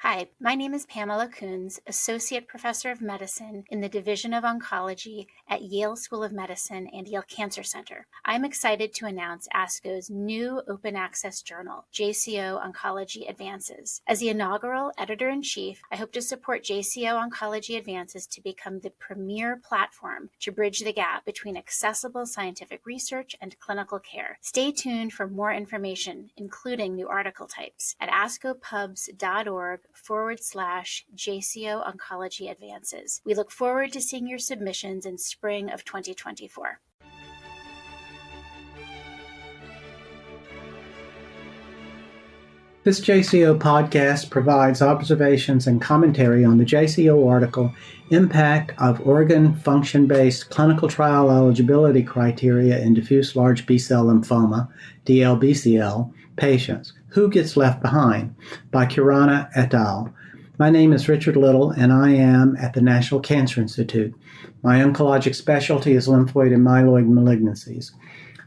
Hi, my name is Pamela Coons, Associate Professor of Medicine in the Division of Oncology at Yale School of Medicine and Yale Cancer Center. I'm excited to announce ASCO's new open access journal, JCO Oncology Advances. As the inaugural editor-in-chief, I hope to support JCO Oncology Advances to become the premier platform to bridge the gap between accessible scientific research and clinical care. Stay tuned for more information, including new article types, at ascopubs.org/JCO Oncology Advances. We look forward to seeing your submissions in spring of 2024. This JCO podcast provides observations and commentary on the JCO article, Impact of Organ Function-Based Clinical Trial Eligibility Criteria in Diffuse Large B-cell Lymphoma, DLBCL, Patients. Who Gets Left Behind? By Khurana et al. My name is Richard Little, and I am at the National Cancer Institute. My oncologic specialty is lymphoid and myeloid malignancies.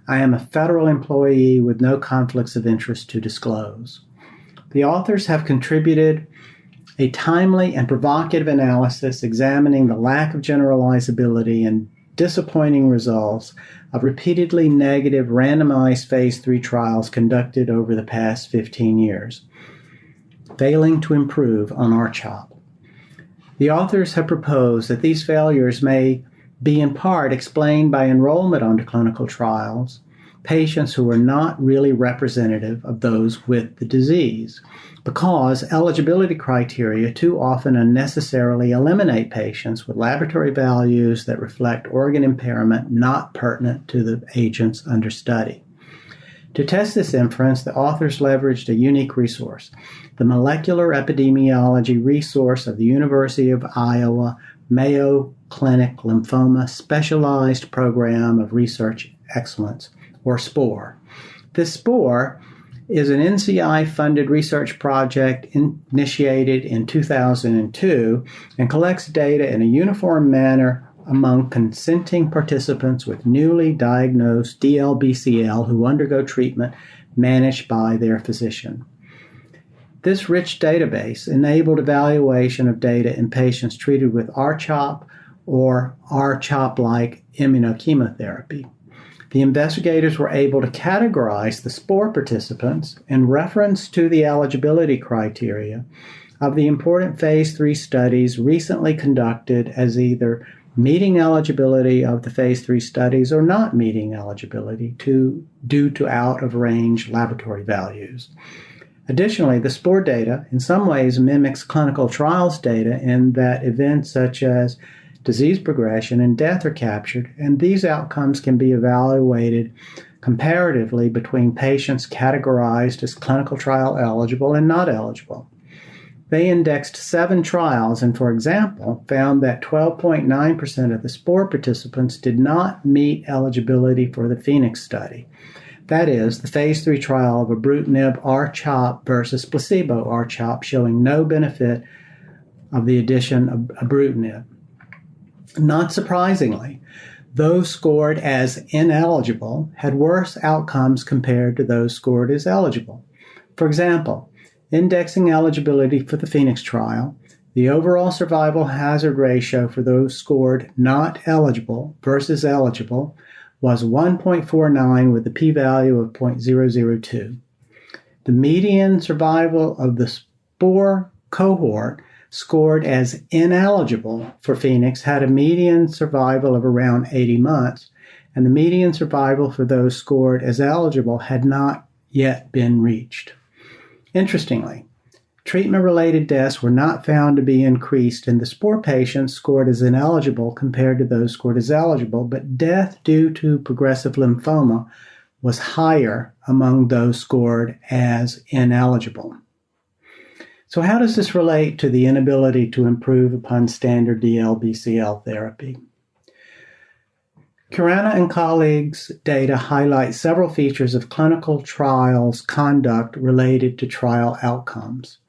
I am a federal employee with no conflicts of interest to disclose. The authors have contributed a timely and provocative analysis examining the lack of generalizability and disappointing results of repeatedly negative randomized phase 3 trials conducted over the past 15 years, failing to improve on R-CHOP. The authors have proposed that these failures may be in part explained by enrollment onto clinical trials, patients who are not really representative of those with the disease, because eligibility criteria too often unnecessarily eliminate patients with laboratory values that reflect organ impairment not pertinent to the agents under study. To test this inference, the authors leveraged a unique resource, the Molecular Epidemiology Resource of the University of Iowa Mayo Clinic Lymphoma Specialized Program of Research Excellence, or SPORE. This SPORE is an NCI-funded research project initiated in 2002 and collects data in a uniform manner among consenting participants with newly diagnosed DLBCL who undergo treatment managed by their physician. This rich database enabled evaluation of data in patients treated with R-CHOP or R-CHOP-like immunochemotherapy. The investigators were able to categorize the SPORE participants in reference to the eligibility criteria of the important phase 3 studies recently conducted as either meeting eligibility of the phase 3 studies or not meeting eligibility due to out-of-range laboratory values. Additionally, the SPORE data in some ways mimics clinical trials data in that events such as disease progression and death are captured, and these outcomes can be evaluated comparatively between patients categorized as clinical trial eligible and not eligible. They indexed 7 trials and, for example, found that 12.9% of the SPORE participants did not meet eligibility for the Phoenix study. That is, the phase 3 trial of ibrutinib-R-CHOP versus placebo-R-CHOP showing no benefit of the addition of ibrutinib. Not surprisingly, those scored as ineligible had worse outcomes compared to those scored as eligible. For example, indexing eligibility for the Phoenix trial, the overall survival hazard ratio for those scored not eligible versus eligible was 1.49 with a p-value of 0.002. The median survival of the SPORE cohort scored as ineligible for Phoenix had a median survival of around 80 months, and the median survival for those scored as eligible had not yet been reached. Interestingly, treatment-related deaths were not found to be increased in the SPORE patients scored as ineligible compared to those scored as eligible, but death due to progressive lymphoma was higher among those scored as ineligible. So how does this relate to the inability to improve upon standard DLBCL therapy? Khurana and colleagues' data highlight several features of clinical trials conduct related to trial outcomes.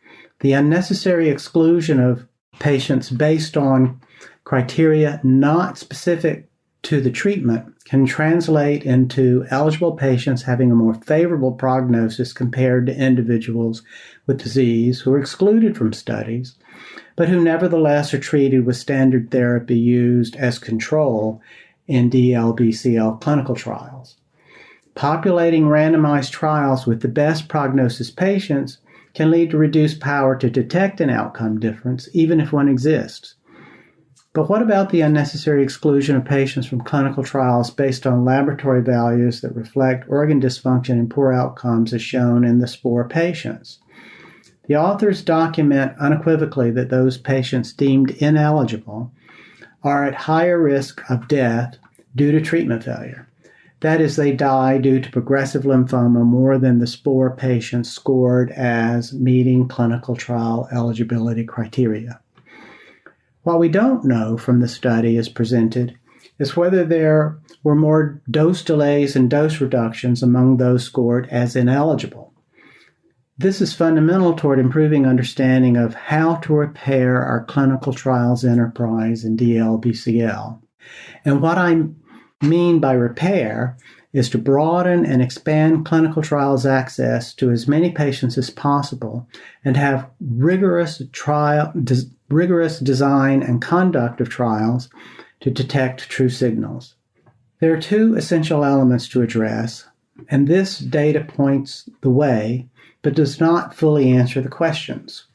The unnecessary exclusion of patients based on criteria not specific to the treatment can translate into eligible patients having a more favorable prognosis compared to individuals with disease who are excluded from studies, but who nevertheless are treated with standard therapy used as control in DLBCL clinical trials. Populating randomized trials with the best prognosis patients can lead to reduced power to detect an outcome difference, even if one exists. But what about the unnecessary exclusion of patients from clinical trials based on laboratory values that reflect organ dysfunction and poor outcomes as shown in the SPORE patients? The authors document unequivocally that those patients deemed ineligible are at higher risk of death due to treatment failure. That is, they die due to progressive lymphoma more than the SPORE patients scored as meeting clinical trial eligibility criteria. What we don't know from the study as presented is whether there were more dose delays and dose reductions among those scored as ineligible. This is fundamental toward improving understanding of how to repair our clinical trials enterprise in DLBCL. And what I mean by repair is to broaden and expand clinical trials access to as many patients as possible and have rigorous design and conduct of trials to detect true signals. There are two essential elements to address, and this data points the way, but does not fully answer the questions.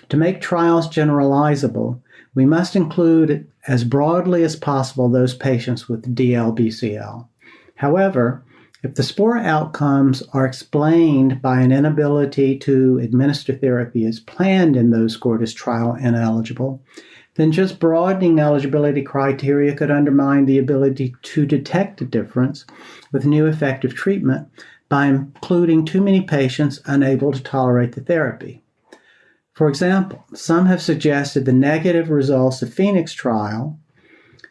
To make trials generalizable, we must include as broadly as possible those patients with DLBCL. However, if the SPORE outcomes are explained by an inability to administer therapy as planned in those scored as trial ineligible, then just broadening eligibility criteria could undermine the ability to detect a difference with new effective treatment by including too many patients unable to tolerate the therapy. For example, some have suggested the negative results of Phoenix trial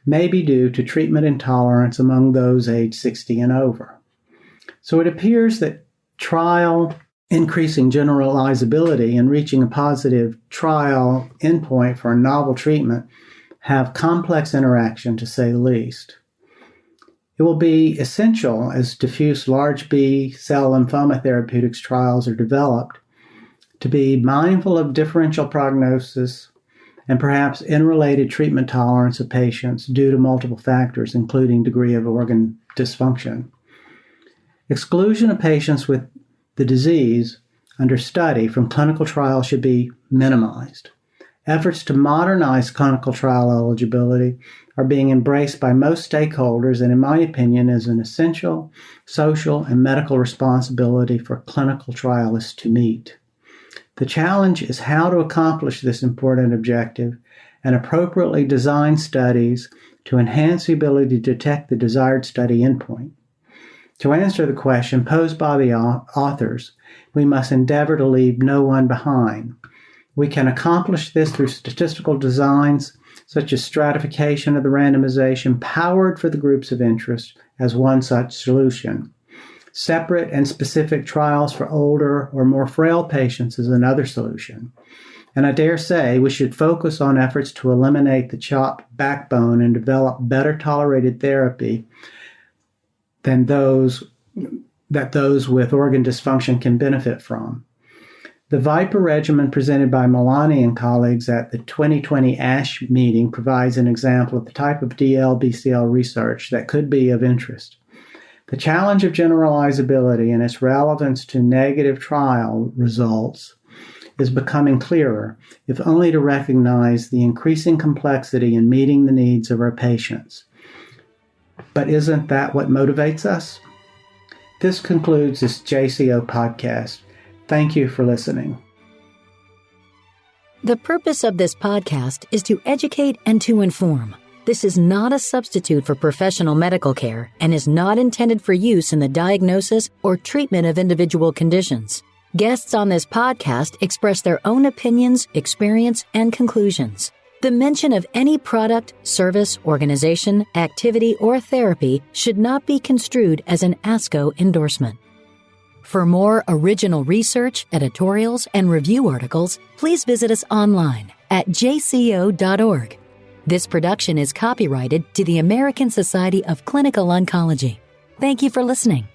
may be due to treatment intolerance among those aged 60 and over. So it appears that trial increasing generalizability and reaching a positive trial endpoint for a novel treatment have complex interaction, to say the least. It will be essential as diffuse large B-cell lymphoma therapeutics trials are developed to be mindful of differential prognosis and perhaps unrelated treatment tolerance of patients due to multiple factors, including degree of organ dysfunction. Exclusion of patients with the disease under study from clinical trials should be minimized. Efforts to modernize clinical trial eligibility are being embraced by most stakeholders and, in my opinion, is an essential social and medical responsibility for clinical trialists to meet. The challenge is how to accomplish this important objective and appropriately design studies to enhance the ability to detect the desired study endpoint. To answer the question posed by the authors, we must endeavor to leave no one behind. We can accomplish this through statistical designs such as stratification of the randomization powered for the groups of interest as one such solution. Separate and specific trials for older or more frail patients is another solution. And I dare say we should focus on efforts to eliminate the CHOP backbone and develop better tolerated therapy than those with organ dysfunction can benefit from. The VIPER regimen presented by Milani and colleagues at the 2020 ASH meeting provides an example of the type of DLBCL research that could be of interest. The challenge of generalizability and its relevance to negative trial results is becoming clearer, if only to recognize the increasing complexity in meeting the needs of our patients. But isn't that what motivates us? This concludes this JCO podcast. Thank you for listening. The purpose of this podcast is to educate and to inform. This is not a substitute for professional medical care and is not intended for use in the diagnosis or treatment of individual conditions. Guests on this podcast express their own opinions, experience, and conclusions. The mention of any product, service, organization, activity, or therapy should not be construed as an ASCO endorsement. For more original research, editorials, and review articles, please visit us online at jco.org. This production is copyrighted to the American Society of Clinical Oncology. Thank you for listening.